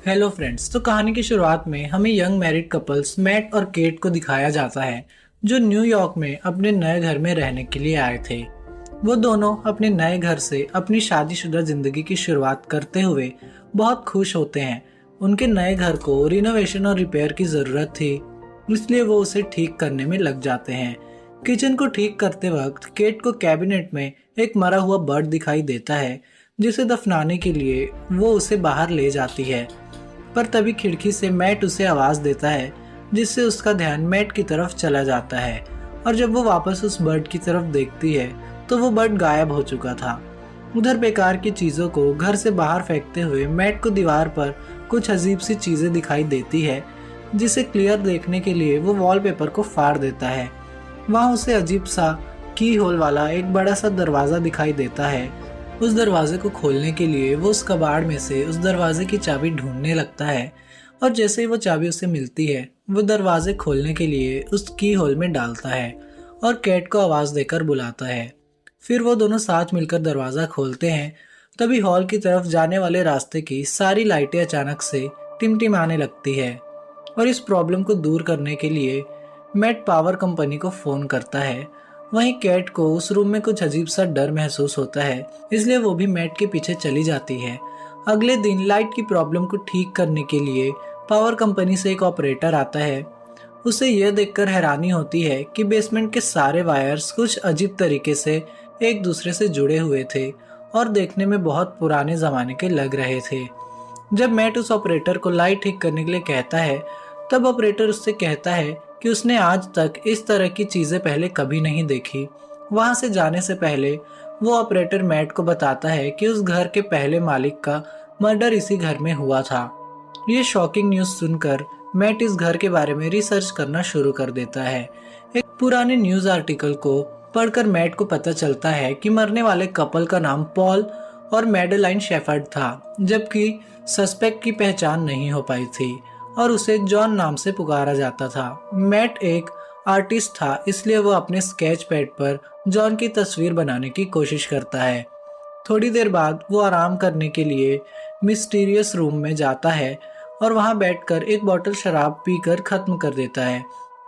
Hello friends. तो कहानी की शुरुआत में हमें यंग मैरिड कपल्स मैट और केट को दिखाया जाता है, जो न्यूयॉर्क में अपने नए घर में रहने के लिए आए थे। वो दोनों अपने नए घर से अपनी शादीशुदा जिंदगी की शुरुआत करते हुए बहुत खुश होते हैं। उनके नए घर को रिनोवेशन और रिपेयर की जरूरत थी, इसलिए वो उसे ठीक करने में लग जाते हैं। किचन को ठीक करते वक्त केट को कैबिनेट में एक मरा हुआ बर्ड दिखाई देता है, जिसे दफनाने के लिए वो उसे बाहर ले जाती है। पर तभी खिड़की से मैट उसे आवाज देता है, जिससे उसका ध्यान मैट की तरफ चला जाता है। और जब वो वापस उस बर्ड की तरफ देखती है तो वो बर्ड गायब हो चुका था। उधर बेकार की चीजों को घर से बाहर फेंकते हुए मैट को दीवार पर कुछ अजीब सी चीजें दिखाई देती है, जिसे क्लियर देखने के लिए वो वॉलपेपर को फाड़ देता है। वहाँ उसे अजीब सा की होल वाला एक बड़ा सा दरवाजा दिखाई देता है। उस दरवाजे को खोलने के लिए वो उस कबाड़ में से उस दरवाजे की चाबी ढूंढने लगता है, और जैसे ही वो चाबी उसे मिलती है वो दरवाजे खोलने के लिए उस की होल में डालता है और कैट को आवाज देकर बुलाता है। फिर वो दोनों साथ मिलकर दरवाजा खोलते हैं। तभी हॉल की तरफ जाने वाले रास्ते की सारी लाइटें अचानक से टिमटिमाने लगती है, और इस प्रॉब्लम को दूर करने के लिए मैट पावर कंपनी को फोन करता है। वहीं कैट को उस रूम में कुछ अजीब सा डर महसूस होता है, इसलिए वो भी मैट के पीछे चली जाती है। अगले दिन लाइट की प्रॉब्लम को ठीक करने के लिए पावर कंपनी से एक ऑपरेटर आता है। उसे यह देखकर हैरानी होती है कि बेसमेंट के सारे वायर्स कुछ अजीब तरीके से एक दूसरे से जुड़े हुए थे और देखने में बहुत पुराने जमाने के लग रहे थे। जब मैट उस ऑपरेटर को लाइट ठीक करने के लिए कहता है, तब ऑपरेटर उससे कहता है कि उसने आज तक इस तरह की चीजें पहले कभी नहीं देखी। वहां से जाने से पहले वो ऑपरेटर मैट को बताता है कि उस घर के पहले मालिक का मर्डर इसी घर में हुआ था। ये शॉकिंग न्यूज सुनकर मैट इस घर के बारे में रिसर्च करना शुरू कर देता है। एक पुराने न्यूज आर्टिकल को पढ़कर मैट को पता चलता है कि मरने वाले कपल का नाम पॉल और मैडेलाइन शेफर्ड था, जबकि सस्पेक्ट की पहचान नहीं हो पाई थी और उसे जॉन नाम से पुकारा जाता था। मैट एक आर्टिस्ट था, इसलिए वो अपने स्केच पैड पर जॉन की तस्वीर बनाने की कोशिश करता है। थोड़ी देर बाद वो आराम करने के लिए मिस्टीरियस रूम में जाता है और वहां बैठकर एक बोतल शराब पीकर खत्म कर देता है।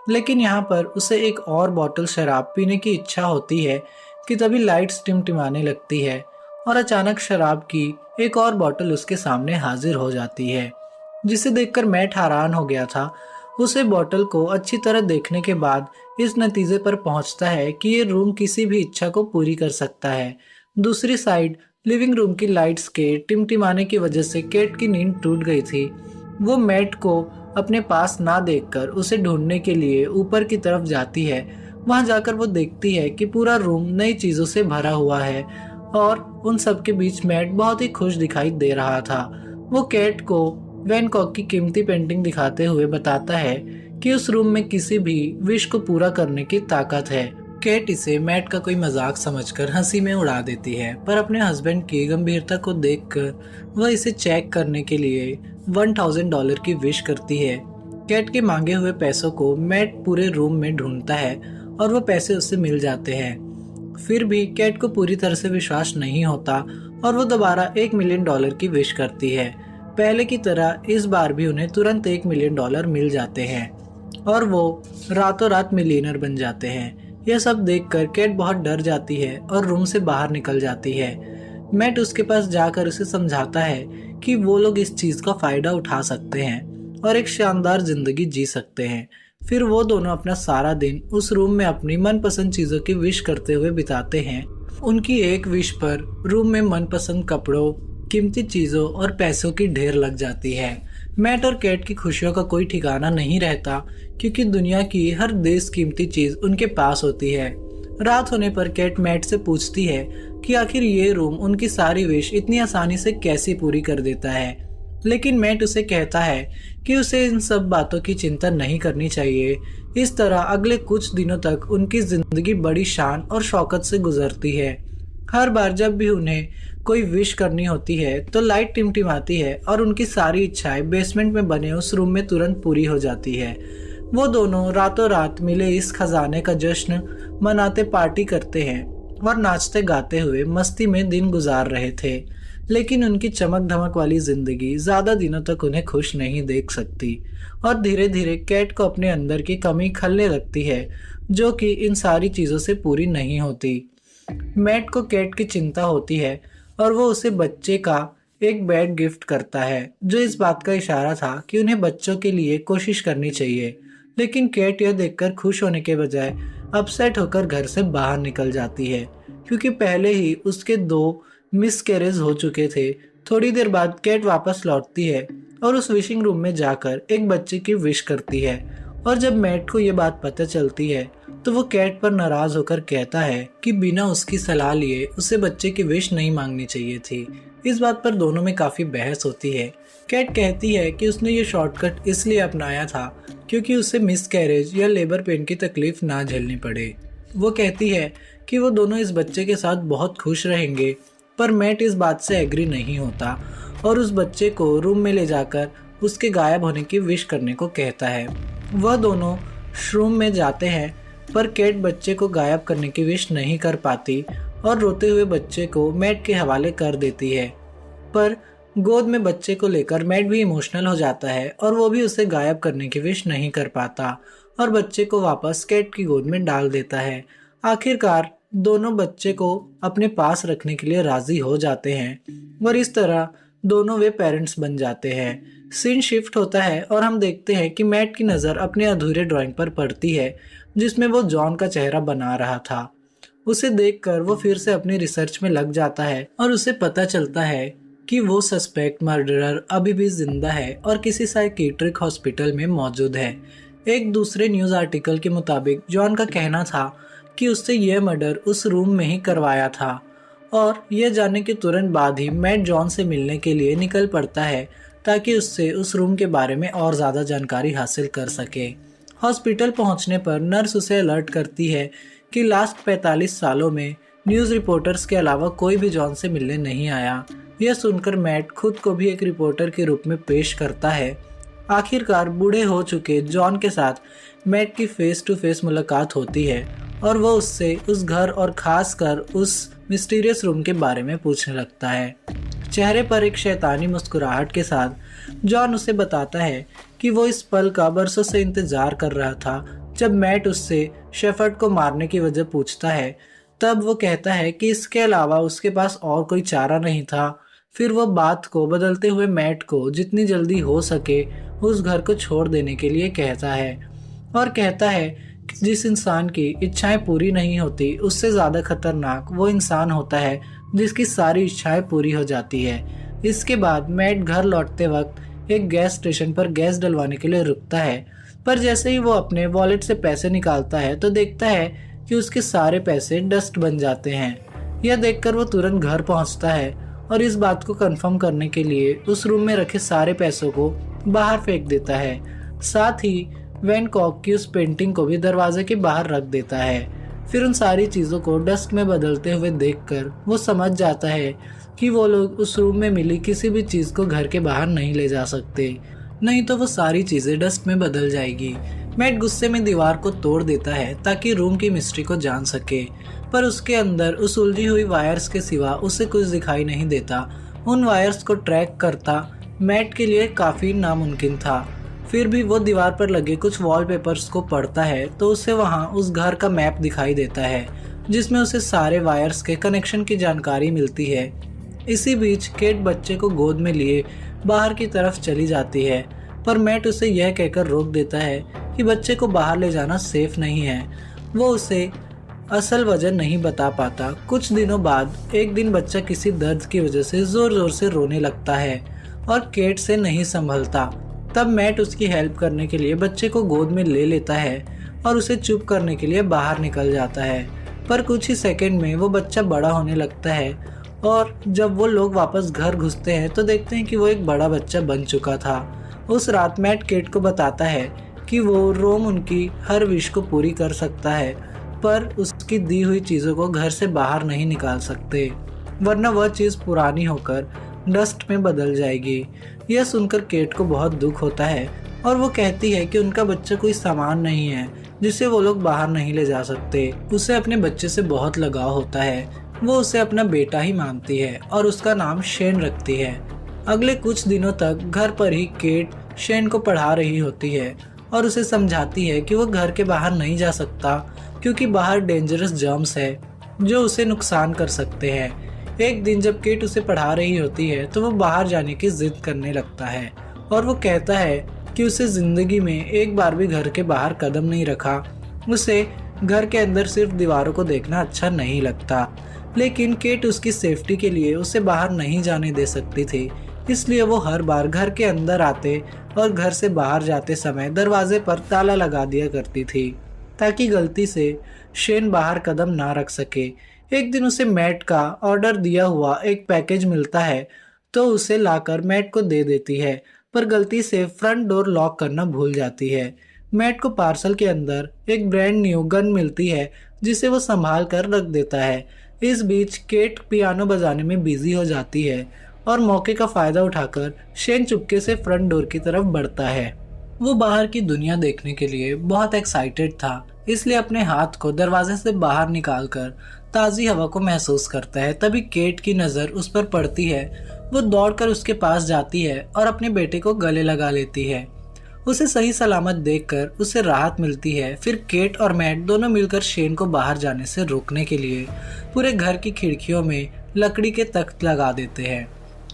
लेकिन यहाँ पर उसे एक और बोतल शराब पीने की इच्छा होती है कि तभी लाइट्स टिमटिमाने लगती है और अचानक शराब की एक और बोतल उसके सामने हाजिर हो जाती है, जिसे देखकर मैट हैरान हो गया था। उसे बोतल को अच्छी तरह देखने के बाद इस नतीजे पर पहुंचता है कि ये रूम किसी भी इच्छा को पूरी कर सकता है। दूसरी साइड लिविंग रूम की लाइट्स के टिमटिमाने की वजह से केट की नींद टूट गई थी। वो मैट को अपने पास ना देखकर उसे ढूंढने के लिए ऊपर की तरफ जाती है। वहां जाकर वो देखती है कि पूरा रूम नई चीजों से भरा हुआ है और उन सब के बीच मैट बहुत ही खुश दिखाई दे रहा था। वो कैट को वैन गॉग की कीमती पेंटिंग दिखाते हुए बताता है कि उस रूम में किसी भी विश को पूरा करने की ताकत है। केट इसे मैट का कोई मजाक समझकर हंसी में उड़ा देती है, पर अपने हस्बैंड की गंभीरता को देखकर वह इसे चेक करने के लिए $1000 की विश करती है। कैट के मांगे हुए पैसों को मैट पूरे रूम में ढूंढता है और वो पैसे उससे मिल जाते हैं। फिर भी कैट को पूरी तरह से विश्वास नहीं होता और वो दोबारा $1 मिलियन की विश करती है। पहले की तरह इस बार भी उन्हें तुरंत $1 मिलियन मिल जाते हैं और वो रातों रात मिलियनर बन जाते हैं। यह सब देखकर कैट बहुत डर जाती है और रूम से बाहर निकल जाती है। मैट उसके पास जाकर उसे समझाता है कि वो लोग इस चीज का फायदा उठा सकते हैं और एक शानदार जिंदगी जी सकते हैं। फिर वो दोनों अपना सारा दिन उस रूम में अपनी मनपसंद चीजों की विश करते हुए बिताते हैं। उनकी एक विश पर रूम में मनपसंद कपड़ों, कीमती चीजों और पैसों की ढेर लग जाती है। मैट और कैट की खुशियों का कोई ठिकाना नहीं रहता, क्योंकि दुनिया की हर देश कीमती चीज उनके पास होती है। रात होने पर कैट मैट से पूछती है कि आखिर ये रूम उनकी सारी विश इतनी आसानी से कैसे पूरी कर देता है। लेकिन मैट उसे कहता है कि उसे इन सब बातों की चिंता नहीं करनी चाहिए। इस तरह अगले कुछ दिनों तक उनकी जिंदगी बड़ी शान और शौकत से गुजरती है। हर बार जब भी उन्हें कोई विश करनी होती है तो लाइट टिमटिमाती है और उनकी सारी इच्छाएं बेसमेंट में बने उस रूम में तुरंत पूरी हो जाती है। वो दोनों रातों रात मिले इस खजाने का जश्न मनाते, पार्टी करते हैं और नाचते गाते हुए मस्ती में दिन गुजार रहे थे। लेकिन उनकी चमक धमक वाली जिंदगी ज्यादा दिनों तक उन्हें खुश नहीं देख सकती और धीरे धीरे कैट को अपने अंदर की कमी खलने लगती है, जो कि इन सारी चीजों से पूरी नहीं होती। मैट को कैट की चिंता होती है और वो उसे बच्चे का एक बैग गिफ्ट करता है, जो इस बात का इशारा था कि उन्हें बच्चों के लिए कोशिश करनी चाहिए। लेकिन कैट यह देखकर खुश होने के बजाय अपसेट होकर घर से बाहर निकल जाती है, क्योंकि पहले ही उसके 2 मिसकैरेज हो चुके थे। थोड़ी देर बाद कैट वापस लौटती है और उस विशिंग रूम में जाकर एक बच्चे की विश करती है। और जब मैट को ये बात पता चलती है तो वो कैट पर नाराज होकर कहता है कि बिना उसकी सलाह लिए उसे बच्चे की विश नहीं मांगनी चाहिए थी। इस बात पर दोनों में काफी बहस होती है। कैट कहती है कि उसने ये शॉर्टकट इसलिए अपनाया था क्योंकि उसे मिसकैरेज या लेबर पेन की तकलीफ ना झेलनी पड़े। वो कहती है कि वो दोनों इस बच्चे के साथ बहुत खुश रहेंगे, पर मैट इस बात से एग्री नहीं होता और उस बच्चे को रूम में ले जाकर उसके गायब होने की विश करने को कहता है। वह दोनों रूम में जाते हैं, पर कैट बच्चे को गायब करने की विश नहीं कर पाती और रोते हुए बच्चे को मैट के हवाले कर देती है। पर गोद में बच्चे को लेकर मैट भी इमोशनल हो जाता है और वो भी उसे गायब करने की विश नहीं कर पाता और बच्चे को वापस कैट की गोद में डाल देता है। आखिरकार दोनों बच्चे को अपने पास रखने के लिए राजी हो जाते हैं और इस तरह दोनों वे पेरेंट्स बन जाते हैं। सीन शिफ्ट होता है और हम देखते हैं कि मैट की नज़र अपने अधूरे ड्राइंग पर पड़ती है, जिसमें वो जॉन का चेहरा बना रहा था। उसे देखकर वो फिर से अपनी रिसर्च में लग जाता है और उसे पता चलता है कि वो सस्पेक्ट मर्डरर अभी भी जिंदा है और किसी साइकियाट्रिक हॉस्पिटल में मौजूद है। एक दूसरे न्यूज़ आर्टिकल के मुताबिक जॉन का कहना था कि उससे यह मर्डर उस रूम में ही करवाया था और यह जानने के तुरंत बाद ही मैट जॉन से मिलने के लिए निकल पड़ता है ताकि उससे उस रूम के बारे में और ज़्यादा जानकारी हासिल कर सके। हॉस्पिटल पहुंचने पर नर्स उसे अलर्ट करती है कि लास्ट 45 सालों में न्यूज़ रिपोर्टर्स के अलावा कोई भी जॉन से मिलने नहीं आया। यह सुनकर मैट खुद को भी एक रिपोर्टर के रूप में पेश करता है। आखिरकार बूढ़े हो चुके जॉन के साथ मैट की फेस टू फेस मुलाकात होती है और वो उससे उस घर और खास कर उस मिस्टीरियस रूम के बारे में पूछने लगता है। चेहरे पर एक शैतानी मुस्कुराहट के साथ जॉन उसे बताता है कि वो इस पल का बरसों से इंतजार कर रहा था। जब मैट उससे शेफर्ड को मारने की वजह पूछता है, तब वो कहता है कि इसके अलावा उसके पास और कोई चारा नहीं था। फिर वो बात को बदलते हुए मैट को जितनी जल्दी हो सके उस घर को छोड़ देने के लिए कहता है और कहता है कि जिस इंसान की इच्छाएं पूरी नहीं होती उससे ज़्यादा खतरनाक वो इंसान होता है जिसकी सारी इच्छाएं पूरी हो जाती है। इसके बाद मैट घर लौटते वक्त एक गैस स्टेशन पर गैस डलवाने के लिए रुकता है, पर जैसे ही वो अपने वॉलेट से पैसे निकालता है तो देखता है कि उसके सारे पैसे डस्ट बन जाते हैं। यह देखकर वो तुरंत घर पहुंचता है और इस बात को कंफर्म करने के लिए उस रूम में रखे सारे पैसों को बाहर फेंक देता है। साथ ही वैन कॉक की उस पेंटिंग को भी दरवाजे के बाहर रख देता है। फिर उन सारी चीज़ों को डस्ट में बदलते हुए देखकर वो समझ जाता है कि वो लोग उस रूम में मिली किसी भी चीज़ को घर के बाहर नहीं ले जा सकते, नहीं तो वो सारी चीज़ें डस्ट में बदल जाएगी। मैट गुस्से में दीवार को तोड़ देता है ताकि रूम की मिस्ट्री को जान सके, पर उसके अंदर उस उलझी हुई वायर्स के सिवा उसे कुछ दिखाई नहीं देता। उन वायर्स को ट्रैक करता मैट के लिए काफ़ी नामुमकिन था। फिर भी वो दीवार पर लगे कुछ वॉलपेपर्स को पढ़ता है तो उसे वहाँ उस घर का मैप दिखाई देता है, जिसमें उसे सारे वायर्स के कनेक्शन की जानकारी मिलती है। इसी बीच केट बच्चे को गोद में लिए बाहर की तरफ चली जाती है, पर मैट उसे यह कहकर रोक देता है कि बच्चे को बाहर ले जाना सेफ नहीं है। वो उसे असल वजह नहीं बता पाता। कुछ दिनों बाद एक दिन बच्चा किसी दर्द की वजह से जोर जोर से रोने लगता है और केट से नहीं संभलता। तब मैट उसकी हेल्प करने के लिए बच्चे को गोद में ले लेता है और उसे चुप करने के लिए बाहर निकल जाता है, पर कुछ ही सेकंड में वो बच्चा बड़ा होने लगता है और जब वो लोग वापस घर घुसते हैं तो देखते हैं कि वो एक बड़ा बच्चा बन चुका था। उस रात मैट केट को बताता है कि वो रोम उनकी हर विश को पूरी कर सकता है, पर उसकी दी हुई चीज़ों को घर से बाहर नहीं निकाल सकते, वरना वह चीज़ पुरानी होकर डस्ट में बदल जाएगी। यह सुनकर केट को बहुत दुख होता है और वो कहती है कि उनका बच्चा कोई सामान नहीं है जिसे वो लोग बाहर नहीं ले जा सकते। उसे अपने बच्चे से बहुत लगाव होता है। वो उसे अपना बेटा ही मानती है और उसका नाम शेन रखती है। अगले कुछ दिनों तक घर पर ही केट शेन को पढ़ा रही होती है और उसे समझाती है कि वो घर के बाहर नहीं जा सकता क्योंकि बाहर डेंजरस जर्म्स है जो उसे नुकसान कर सकते हैं। एक दिन जब केट उसे पढ़ा रही होती है तो वो बाहर जाने की जिद करने लगता है और वो कहता है कि उसे जिंदगी में एक बार भी घर के बाहर कदम नहीं रखा। उसे घर के अंदर सिर्फ दीवारों को देखना अच्छा नहीं लगता, लेकिन केट उसकी सेफ्टी के लिए उसे बाहर नहीं जाने दे सकती थी। इसलिए वो हर बार घर के अंदर आते और घर से बाहर जाते समय दरवाजे पर ताला लगा दिया करती थी ताकि गलती से शेन बाहर कदम ना रख सके। एक दिन उसे मैट का ऑर्डर दिया हुआ एक पैकेज मिलता है तो उसे लाकर मैट को दे देती है, पर गलती से फ्रंट डोर लॉक करना भूल जाती है। मैट को पार्सल के अंदर एक ब्रांड न्यू गन मिलती है जिसे वो संभाल कर रख देता है। इस बीच केट पियानो बजाने में बिजी हो जाती है और मौके का फायदा उठाकर शेन चुपके से फ्रंट डोर की तरफ बढ़ता है। वो बाहर की दुनिया देखने के लिए बहुत एक्साइटेड था, इसलिए अपने हाथ को दरवाजे से बाहर निकालकर ताज़ी हवा को महसूस करता है। तभी केट की नज़र उस पर पड़ती है। वो दौड़कर उसके पास जाती है और अपने बेटे को गले लगा लेती है। उसे सही सलामत देखकर उसे राहत मिलती है। फिर केट और मैट दोनों मिलकर शेन को बाहर जाने से रोकने के लिए पूरे घर की खिड़कियों में लकड़ी के तख्त लगा देते हैं।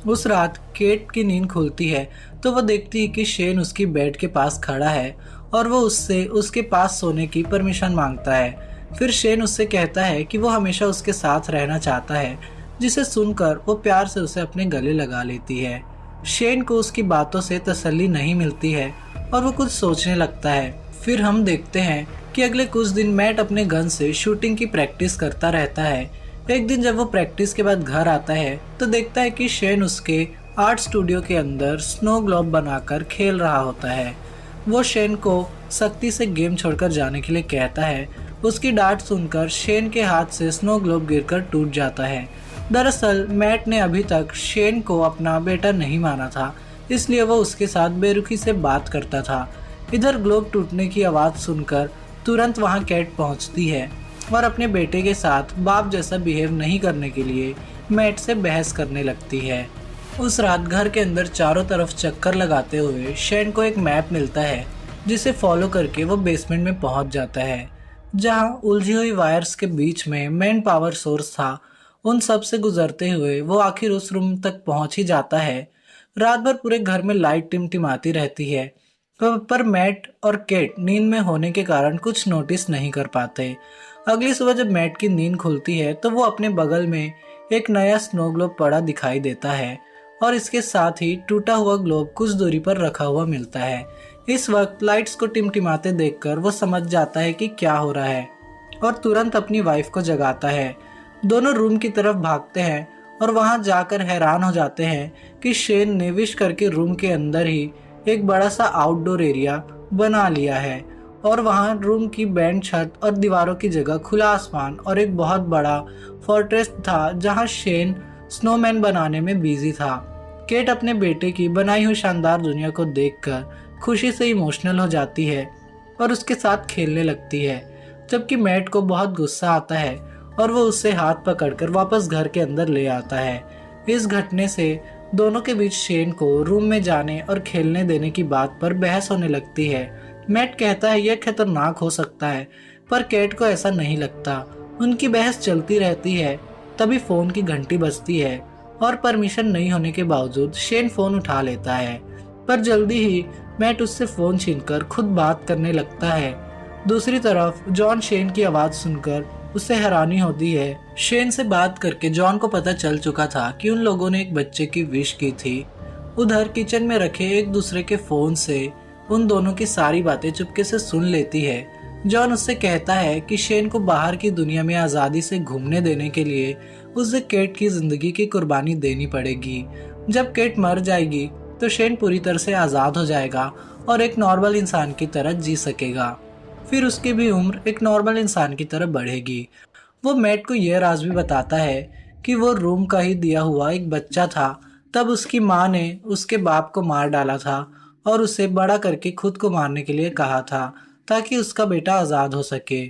उस रात केट की नींद खुलती है तो वो देखती है कि शेन उसकी बेड के पास खड़ा है और वो उससे उसके पास सोने की परमिशन मांगता है। फिर शेन उससे कहता है कि वो हमेशा उसके साथ रहना चाहता है, जिसे सुनकर वो प्यार से उसे अपने गले लगा लेती है। शेन को उसकी बातों से तसल्ली नहीं मिलती है और वो कुछ सोचने लगता है। फिर हम देखते हैं कि अगले कुछ दिन मैट अपने गन से शूटिंग की प्रैक्टिस करता रहता है। एक दिन जब वो प्रैक्टिस के बाद घर आता है तो देखता है कि शेन उसके आर्ट स्टूडियो के अंदर स्नो ग्लोब बनाकर खेल रहा होता है। वो शेन को सख्ती से गेम छोड़कर जाने के लिए कहता है। उसकी डांट सुनकर शेन के हाथ से स्नो ग्लोब गिरकर टूट जाता है। दरअसल मैट ने अभी तक शेन को अपना बेटा नहीं माना था, इसलिए वो उसके साथ बेरुखी से बात करता था। इधर ग्लोब टूटने की आवाज़ सुनकर तुरंत वहां कैट पहुंचती है और अपने बेटे के साथ बाप जैसा बिहेव नहीं करने के लिए मैट से बहस करने लगती है। उस रात घर के अंदर चारों तरफ चक्कर लगाते हुए शेन को एक मैप मिलता है जिसे फॉलो करके वो बेसमेंट में पहुंच जाता है, जहां उलझी हुई वायर्स के बीच में मेन पावर सोर्स था। उन सब से गुजरते हुए वो आखिर उस रूम तक पहुंच ही जाता है। रात भर पूरे घर में लाइट टिमटिमाती रहती है, पर मैट और केट नींद में होने के कारण कुछ नोटिस नहीं कर पाते। अगली सुबह जब मैट की नींद खुलती है तो वो अपने बगल में एक नया स्नो ग्लोब पड़ा दिखाई देता है और इसके साथ ही टूटा हुआ ग्लोब कुछ दूरी पर रखा हुआ मिलता है। इस वक्त लाइट्स को टिमटिमाते देखकर वो समझ जाता है कि क्या हो रहा है और तुरंत अपनी वाइफ को जगाता है। दोनों रूम की तरफ भागते हैं और वहां जाकर हैरान हो जाते हैं कि शेन ने विश करके रूम के अंदर ही एक बड़ा सा आउटडोर एरिया बना लिया है और वहां रूम की बैंड छत और दीवारों की जगह खुला आसमान और एक बहुत बड़ा फोर्ट्रेस था जहां शेन स्नोमैन बनाने में बिजी था। केट अपने बेटे की बनाई हुई शानदार दुनिया को देखकर खुशी से इमोशनल हो जाती है और उसके साथ खेलने लगती है, जबकि मैट को बहुत गुस्सा आता है और वो उससे हाथ पकड़कर वापस घर के अंदर ले आता है। इस घटने से दोनों के बीच शेन को रूम में जाने और खेलने देने की बात पर बहस होने लगती है। मैट कहता है यह खतरनाक हो सकता है, पर केट को ऐसा नहीं लगता। उनकी बहस चलती रहती है। तभी फोन की घंटी बजती है और परमिशन नहीं होने के बावजूद शेन फोन उठा लेता है, पर जल्दी ही मैट उससे फोन छीनकर खुद बात करने लगता है। दूसरी तरफ जॉन शेन की आवाज सुनकर उसे हैरानी होती है। शेन से बात करके जॉन को पता चल चुका था कि उन लोगों ने एक बच्चे की विश की थी। उधर किचन में रखे एक दूसरे के फोन से उन दोनों की सारी बातें चुपके से सुन लेती है। जॉन उससे कहता है कि शेन को बाहर की दुनिया में आज़ादी से घूमने देने के लिए उसे केट की जिंदगी की कुर्बानी देनी पड़ेगी। जब केट मर जाएगी तो शेन पूरी तरह से आज़ाद हो जाएगा और एक नॉर्मल इंसान की तरह जी सकेगा। फिर उसकी भी उम्र एक नॉर्मल इंसान की तरह बढ़ेगी। वो मैट को यह राज भी बताता है कि वो रूम का ही दिया हुआ एक बच्चा था। तब उसकी माँ ने उसके बाप को मार डाला था और उसे बड़ा करके खुद को मारने के लिए कहा था ताकि उसका बेटा आज़ाद हो सके।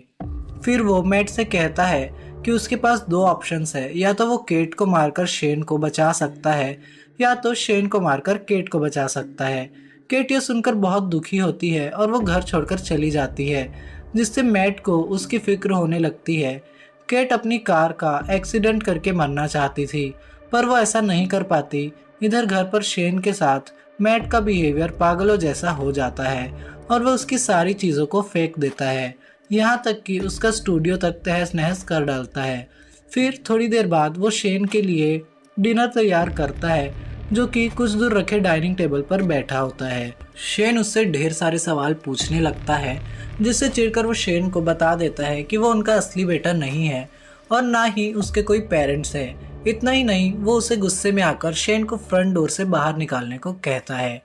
फिर वो मैट से कहता है कि उसके पास दो ऑप्शंस है, या तो वो केट को मारकर शेन को बचा सकता है या तो शेन को मारकर केट को बचा सकता है। केट ये सुनकर बहुत दुखी होती है और वो घर छोड़कर चली जाती है, जिससे मैट को उसकी फिक्र होने लगती है। केट अपनी कार का एक्सीडेंट करके मरना चाहती थी, पर वो ऐसा नहीं कर पाती। इधर घर पर शेन के साथ मैट का बिहेवियर पागलों जैसा हो जाता है और वह उसकी सारी चीज़ों को फेंक देता है, यहाँ तक कि उसका स्टूडियो तक तहस नहस कर डालता है। फिर थोड़ी देर बाद वो शेन के लिए डिनर तैयार करता है, जो कि कुछ दूर रखे डाइनिंग टेबल पर बैठा होता है। शेन उससे ढेर सारे सवाल पूछने लगता है, जिससे चिढ़कर वो शेन को बता देता है कि वो उनका असली बेटा नहीं है और ना ही उसके कोई पेरेंट्स है। इतना ही नहीं, वो उसे गुस्से में आकर शेन को फ्रंट डोर से बाहर निकालने को कहता है,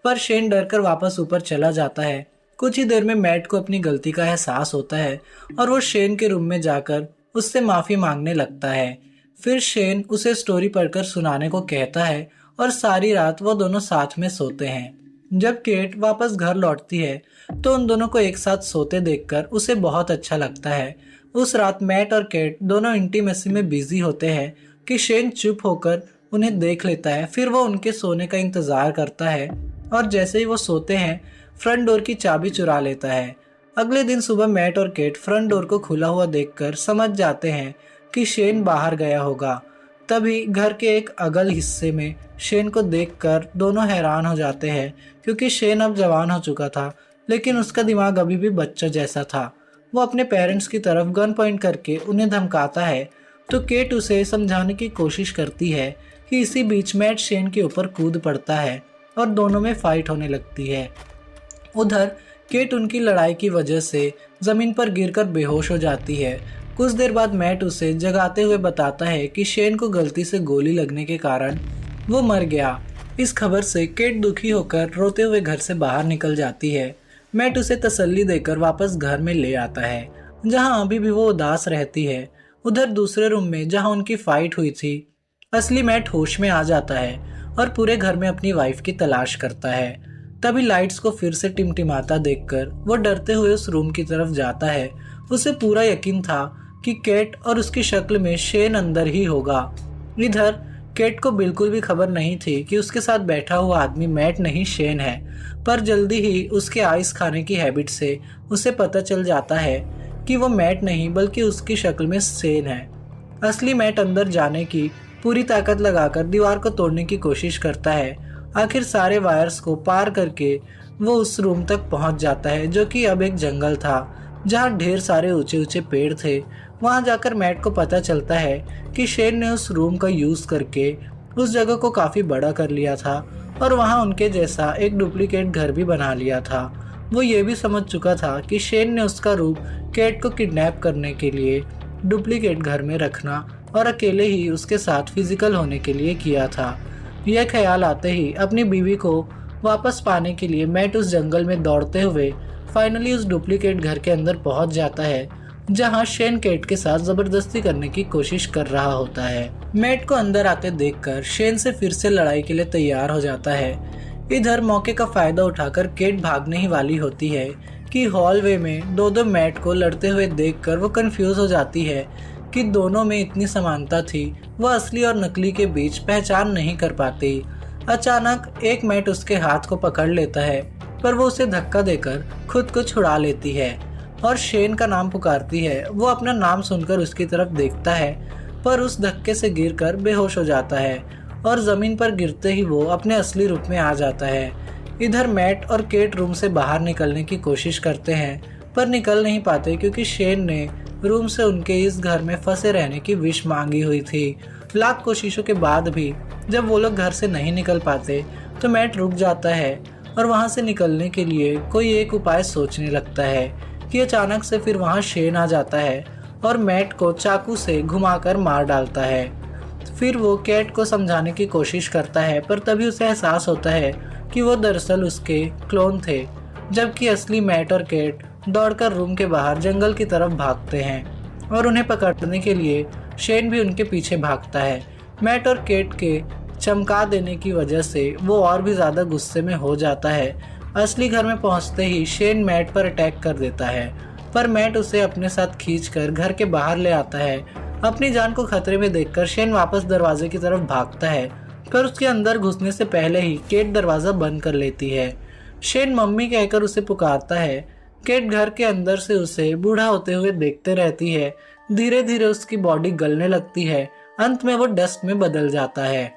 पर शेन डरकर वापस ऊपर चला जाता है। कुछ ही देर में मैट को अपनी गलती का एहसास होता है और वो शेन के रूम में जाकर उससे माफ़ी मांगने लगता है। फिर शेन उसे स्टोरी पढ़कर सुनाने को कहता है और सारी रात वो दोनों साथ में सोते हैं। जब केट वापस घर लौटती है तो उन दोनों को एक साथ सोते देखकर उसे बहुत अच्छा लगता है। उस रात मैट और केट दोनों इंटीमेसी में बिजी होते हैं कि शेन चुप होकर उन्हें देख लेता है। फिर वो उनके सोने का इंतजार करता है और जैसे ही वो सोते हैं फ्रंट डोर की चाबी चुरा लेता है। अगले दिन सुबह मैट और केट फ्रंट डोर को खुला हुआ देखकर समझ जाते हैं कि शेन बाहर गया होगा। तभी घर के एक अगल हिस्से में शेन को देखकर दोनों हैरान हो जाते हैं, क्योंकि शेन अब जवान हो चुका था, लेकिन उसका दिमाग अभी भी बच्चा जैसा था। वो अपने पेरेंट्स की तरफ गन पॉइंट करके उन्हें धमकाता है, तो केट उसे समझाने की कोशिश करती है कि इसी बीच मैट शेन के ऊपर कूद पड़ता है और दोनों में फाइट होने लगती है। उधर केट उनकी लड़ाई की वजह से जमीन पर गिरकर बेहोश हो जाती है। कुछ देर बाद मैट उसे जगाते हुए बताता है कि शेन को गलती से गोली लगने के कारण वो मर गया। इस खबर से केट दुखी होकर रोते हुए घर से बाहर निकल जाती है। मैट उसे तसल्ली देकर वापस घर में ले आता है, जहां अभी भी वो उदास रहती है। उधर दूसरे रूम में जहां उनकी फाइट हुई थी, असली मैट होश में आ जाता है और पूरे घर में अपनी वाइफ की तलाश करता है। तभी लाइट्स को फिर से टिमटिमाता देखकर वो डरते हुए उस रूम की तरफ जाता है। उसे पूरा यकीन था कि केट और उसकी शक्ल में शेन अंदर ही होगा। इधर केट को बिल्कुल भी खबर नहीं थी कि उसके साथ बैठा हुआ आदमी मैट नहीं शेन है, पर जल्दी ही उसके आइस खाने की हैबिट से उसे पता चल जाता है कि वो मैट नहीं बल्कि उसकी शक्ल में शेन है। असली मैट अंदर जाने की पूरी ताकत लगाकर दीवार को तोड़ने की कोशिश करता है। आखिर सारे वायर्स को पार करके वो उस रूम तक पहुंच जाता है, जो कि अब एक जंगल था जहां ढेर सारे ऊंचे ऊंचे पेड़ थे। वहां जाकर मैट को पता चलता है कि शेन ने उस रूम का यूज करके उस जगह को काफी बड़ा कर लिया था और वहां उनके जैसा एक डुप्लीकेट घर भी बना लिया था। वो ये भी समझ चुका था कि शेन ने उसका रूप केट को किडनैप करने के लिए डुप्लीकेट घर में रखना और अकेले ही उसके साथ फिजिकल होने के लिए किया था। यह ख्याल आते ही अपनी बीवी को वापस पाने के लिए मैट उस जंगल में दौड़ते हुए फाइनली उस डुप्लीकेट घर के अंदर पहुंच जाता है, जहां शेन केट के साथ जबरदस्ती करने की कोशिश कर रहा होता है। मैट को अंदर आते देखकर शेन से फिर से लड़ाई के लिए तैयार हो जाता है। इधर मौके का फायदा उठाकर केट भागने ही वाली होती है कि हॉलवे में दो मैट को लड़ते हुए देखकर वो कंफ्यूज हो जाती है कि दोनों में इतनी समानता थी, वह असली और नकली के बीच पहचान नहीं कर पाती। अचानक एक मैट उसके हाथ को पकड़ लेता है, पर वो उसे धक्का देकर खुद को छुड़ा लेती है और शेन का नाम पुकारती है। वो अपना नाम सुनकर उसकी तरफ देखता है, पर उस धक्के से गिरकर बेहोश हो जाता है और जमीन पर गिरते ही वो अपने असली रूप में आ जाता है। इधर मैट और केट रूम से बाहर निकलने की कोशिश करते हैं, पर निकल नहीं पाते क्योंकि शेन ने रूम से उनके इस घर में फंसे रहने की विश मांगी हुई थी। लाख कोशिशों के बाद भी जब वो लोग घर से नहीं निकल पाते तो मैट रुक जाता है और वहां से निकलने के लिए कोई एक उपाय सोचने लगता है कि अचानक से फिर वहां शेन आ जाता है और मैट को चाकू से घुमाकर मार डालता है। फिर वो केट को समझाने की कोशिश करता है, पर तभी उसे एहसास होता है कि वो दरअसल उसके क्लोन थे, जबकि असली मैट और केट दौड़कर रूम के बाहर जंगल की तरफ भागते हैं और उन्हें पकड़ने के लिए शेन भी उनके पीछे भागता है। मैट और केट के चमका देने की वजह से वो और भी ज़्यादा गुस्से में हो जाता है। असली घर में पहुंचते ही शेन मैट पर अटैक कर देता है, पर मैट उसे अपने साथ खींचकर घर के बाहर ले आता है। अपनी जान को खतरे में देखकर शेन वापस दरवाजे की तरफ भागता है, पर उसके अंदर घुसने से पहले ही केट दरवाजा बंद कर लेती है। शेन मम्मी कहकर उसे पुकारता है। केट घर के अंदर से उसे बूढ़ा होते हुए देखते रहती है। धीरे धीरे उसकी बॉडी गलने लगती है। अंत में वो डस्ट में बदल जाता है।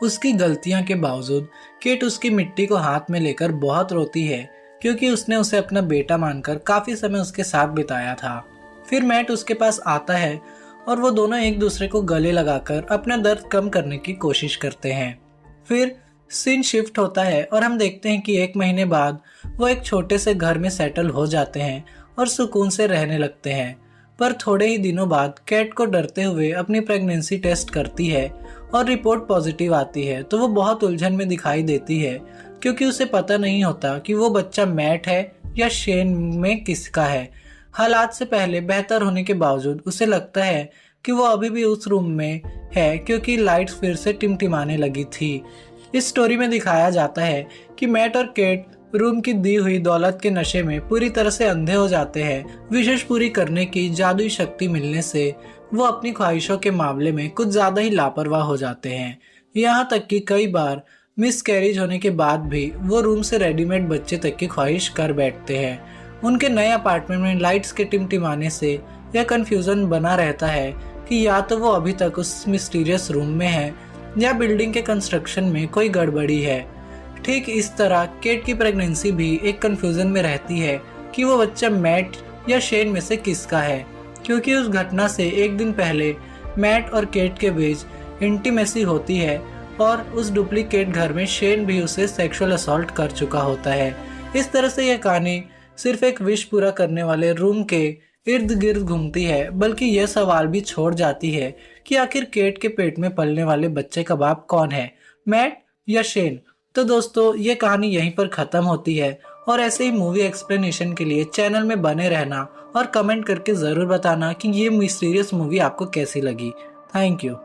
उसकी गलतियों के बावजूद केट उसकी मिट्टी को हाथ में लेकर बहुत रोती है, क्योंकि उसने उसे अपना बेटा मानकर काफी समय उसके साथ बिताया था। फिर मैट उसके पास आता है और वो दोनों एक दूसरे को गले लगाकर अपना दर्द कम करने की कोशिश करते हैं। फिर सीन शिफ्ट होता है और हम देखते हैं कि 1 महीने बाद वो एक छोटे से घर में सेटल हो जाते हैं और सुकून से रहने लगते हैं। पर थोड़े ही दिनों बाद कैट को डरते हुए अपनी प्रेगनेंसी टेस्ट करती है और रिपोर्ट पॉजिटिव आती है, तो वो बहुत उलझन में दिखाई देती है, क्योंकि उसे पता नहीं होता कि वो बच्चा मैट है या शेन में किसका है। हालात से पहले बेहतर होने के बावजूद उसे लगता है कि वो अभी भी उस रूम में है, क्योंकि लाइट्स फिर से टिमटिमाने लगी थी। इस स्टोरी में दिखाया जाता है कि मैट और केट रूम की दी हुई दौलत के नशे में पूरी तरह से अंधे हो जाते हैं। विशेष पूरी करने की जादुई शक्ति मिलने से वो अपनी ख्वाहिशों के मामले में कुछ ज्यादा ही लापरवाह हो जाते हैं। यहाँ तक कि कई बार मिस कैरेज होने के बाद भी वो रूम से रेडीमेड बच्चे तक की ख्वाहिश कर बैठते हैं। उनके नए अपार्टमेंट में लाइट्स के टिमटिमाने से यह कंफ्यूजन बना रहता है कि या तो वो अभी तक उस मिस्टीरियस रूम में है या बिल्डिंग के कंस्ट्रक्शन में कोई गड़बड़ी है। ठीक इस तरह केट की प्रेगनेंसी भी एक कंफ्यूजन में रहती है कि वो बच्चा मैट या शेन में से किसका है, क्योंकि उस घटना से एक दिन पहले मैट और केट के बीच इंटीमेसी होती है और उस डुप्लीकेट घर में शेन भी उसे सेक्सुअल असॉल्ट कर चुका होता है। इस तरह से यह कहानी सिर्फ एक विश पूरा करने वाले रूम के इर्द गिर्द घूमती है, बल्कि यह सवाल भी छोड़ जाती है कि आखिर केट के पेट में पलने वाले बच्चे का बाप कौन है, मैट या शेन। तो दोस्तों, ये कहानी यहीं पर खत्म होती है और ऐसे ही मूवी एक्सप्लेनेशन के लिए चैनल में बने रहना और कमेंट करके जरूर बताना कि ये मिस्टीरियस मूवी आपको कैसी लगी। Thank you.